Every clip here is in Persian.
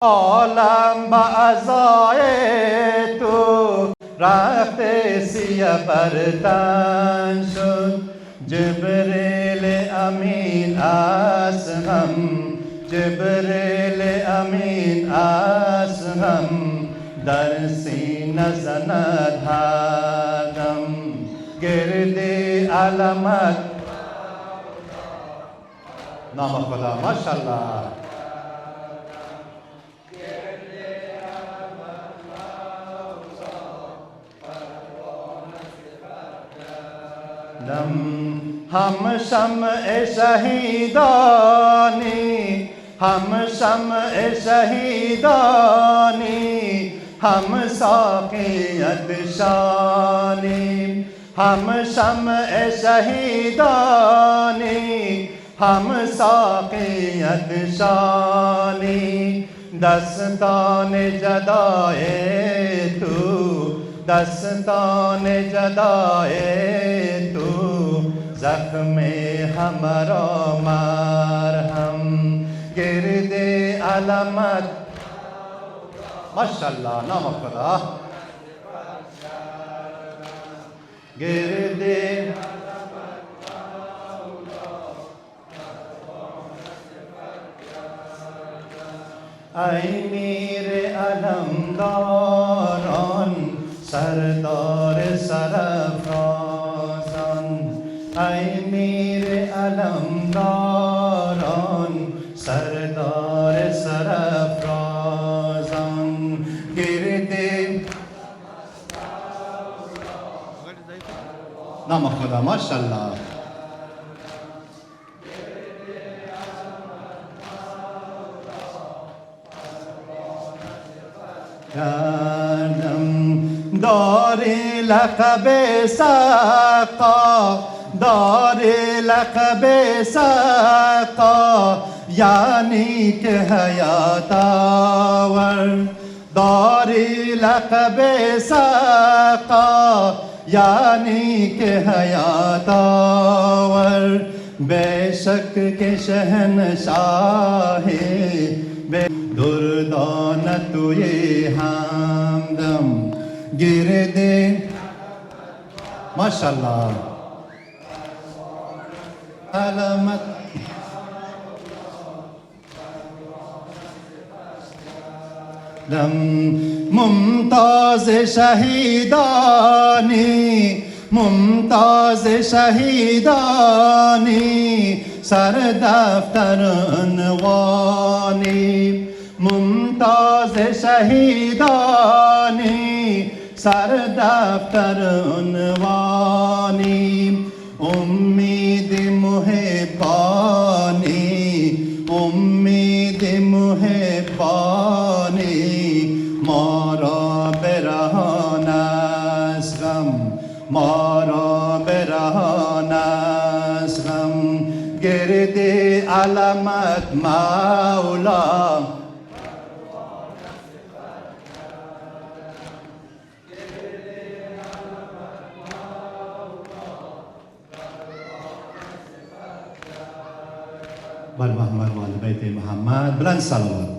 عالم با ازای تو رخت سیه پرتن شد. جبریل امین از هم، جبریل امین از هم در سینه زند هر دم. گرد علامت نام خدا ماشاءالله. हम शम्अ शहीदानी, हम शम्अ शहीदानी, हम साक़ियत शानी। हम शम्अ शहीदानी, हम साक़ियत शानी। दस्तान जदाए तू, दस्तान जदाए तू, ज़ख्म हमारा मरहम। गिरद अलमत माशाअल्लाह नाम खुदा। गिरद ऐ मीर अलमदारान सरदार सरफराज़ान। ऐ मीर अलमदारान सरदार सरफराज़ान। गिरदे नाम खुदा माशाअल्लाह। दारे लक़बे सक़ा, दारे लक़बे सक़ा, यानी के हयातावर। दारे लक़बे सक़ा, यानी के हयातावर। बेशक के शहनशाहे दुर्दान तुये हमदम। गिरदे माशाअल्लाह अलमत दम। मुमताज शहीदानी, मुमताज शहीदानी, सर दफ्तर अनवानी। मुमताज शहीदानी, सर दफ्तर उनवानी। उम्मीद मुहिबानी, उम्मीद मुहिबानी, मारा बेरहाना गम, मारा बेरहाना गम। गिरदे अलमत मौला बर मोहम्मद वाले बैत मोहम्मद बुलंद सलावत।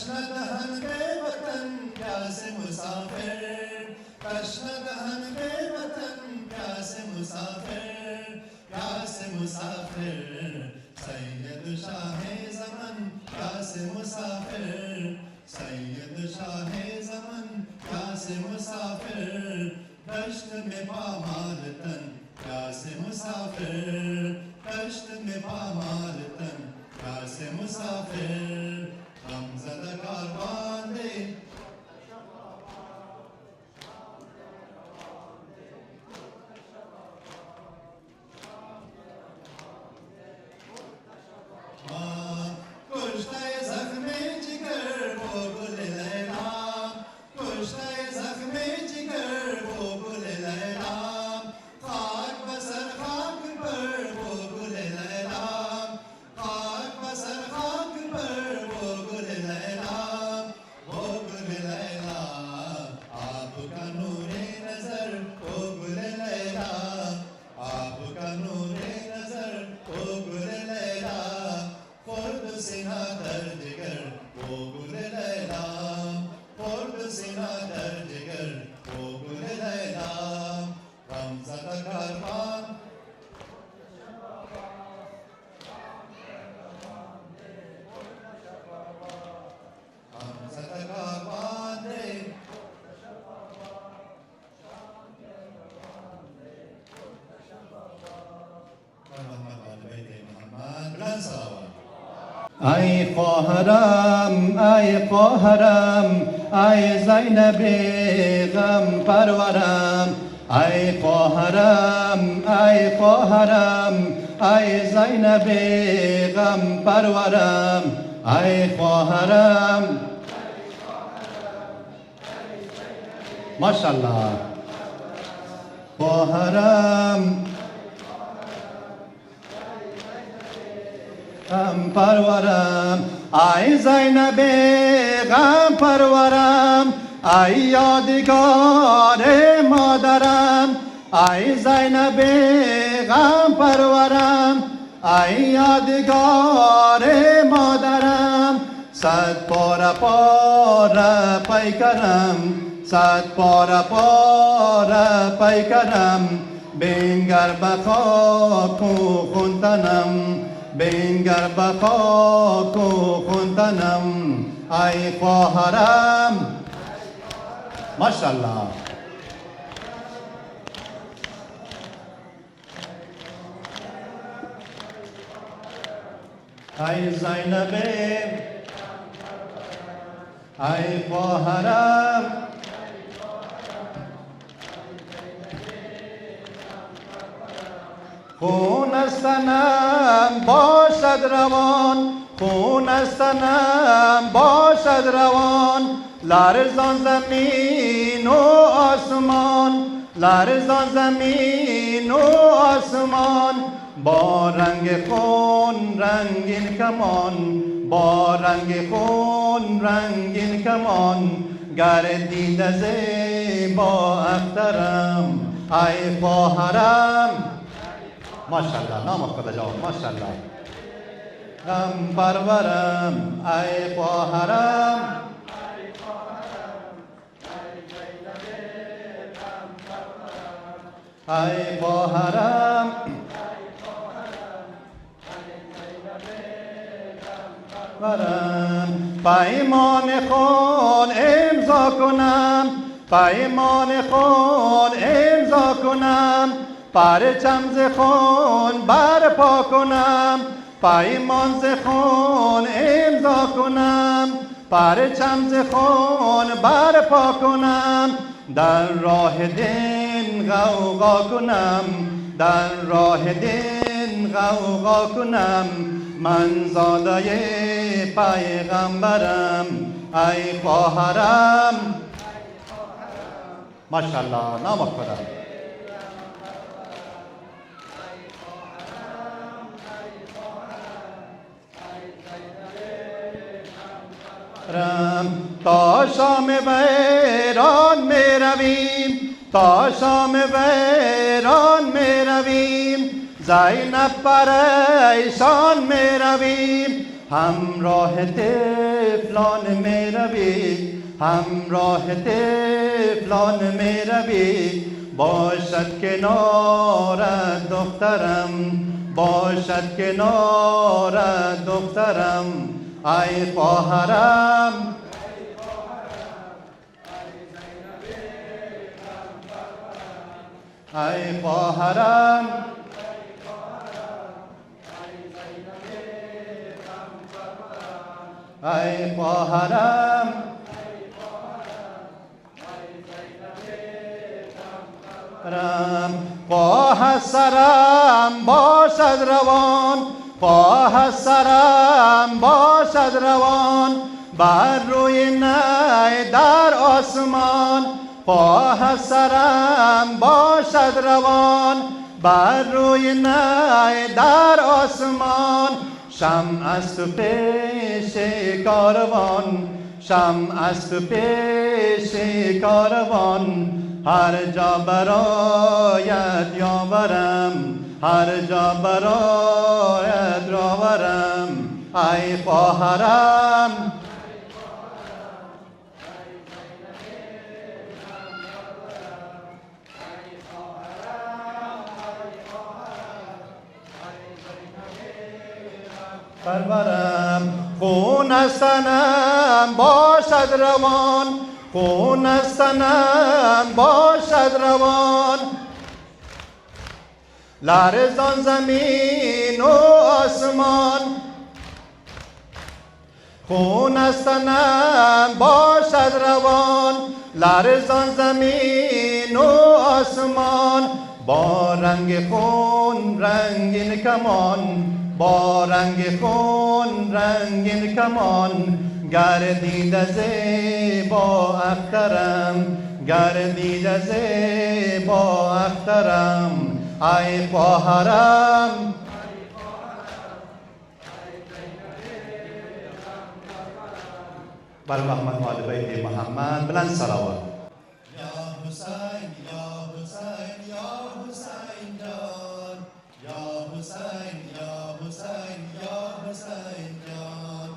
تشنه دهن به وطن پیاس مسافر تشنه دهن به وطن پیاس مسافر پیاس مسافر سید شاه زمان پیاس مسافر سید شاه زمان پیاس مسافر دشت میں پامال تن پیاس مسافر دشت میں پامال تن پیاس مسافر غمزدہ کاروان دے کشتہ زخم جگر وہ گل لیلا کشتہ زخم جگر وہ گل لیلا خاک بسر خاک پر وہ گل لیلا خاک بسر خاک پر وہ گل لیلا وہ گل لیلا آپ کا نور نظر وہ گل لیلا آپ کا نور نظر وہ گل لیلا خورد سینہ در جگر وہ گل لیلا خورد سینہ در جگر وہ گل لیلا غمزدہ کاروان غمزدہ کاروان دے محمد آل بیت محمد بلند صلوات ای خواهرم ای خواهرم ای زینب غم پرورم ای خواهرم ای خواهرم ای زینب غم پرورم ای خواهرم ماشاءالله خواهرم غم پرورم ای زینب غم پرورم ای یادگار مادرم ای زینب غم پرورم ای یادگار مادرم صد پاره پاره پیکرم صد پاره پاره پیکرم بنگر به خاک و خونتنم بنگر به خاک و خونتنم ای خواهرم ماشاءالله ای زینب ای خواهرم خون از تنم باشد روان خون از تنم باشد روان لرزان زمین و آسمان لرزان زمین و آسمان با رنگ خون رنگین کمان با رنگ خون رنگین کمان گردیده زیبا اخترم ای خواهرم ماشاءالله نام خدا جواب ماشاءالله غم پرورم ای خواهرم ای خواهرم پیمان خون امضا کنم پیمان خون امضا کنم پرچم ز خون برپا کنم پیمان ز خون امضا کنم پرچم ز خون برپا کنم در راه دین غوغا کنم در راه دین غوغا کنم من زاده پیغمبرم ای خواهرم ماشاءالله نام خدا تا شام ویران می رویم تا شام ویران می رویم زینب پریشان می رویم همراه طفلان می روی همراه طفلان می روی باشد کنارت دخترم باشد کنارت دخترم ای خواهرم ای خواهرم ای خواهرم خواه سرم باشد روان خواه سرم باشد روان بر روی نی در آسمان خواه سرم باشد روان بر روی نی در آسمان شمع است و پیش کاروان شمع است و پیش کاروان هر جا برایت یاورم هر جا برایت راورم ای خواهرم پرورم خون از تنم باشد روان خون از تنم باشد روان لرزان زمین و آسمان خون از تنم باشد روان لرزان زمین و آسمان با رنگ خون رنگین کمان با رنگ خون رنگین کمان گردیده زیبا اخترم گردیده زیبا اخترم ای خواهرم بر محمد و آل بیت محمد بلند صلوات یا حسین یا حسین یا حسین جان یا حسین یا حسین یا حسین جان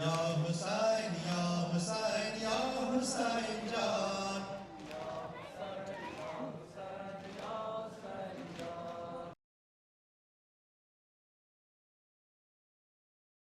Ya Hüseyin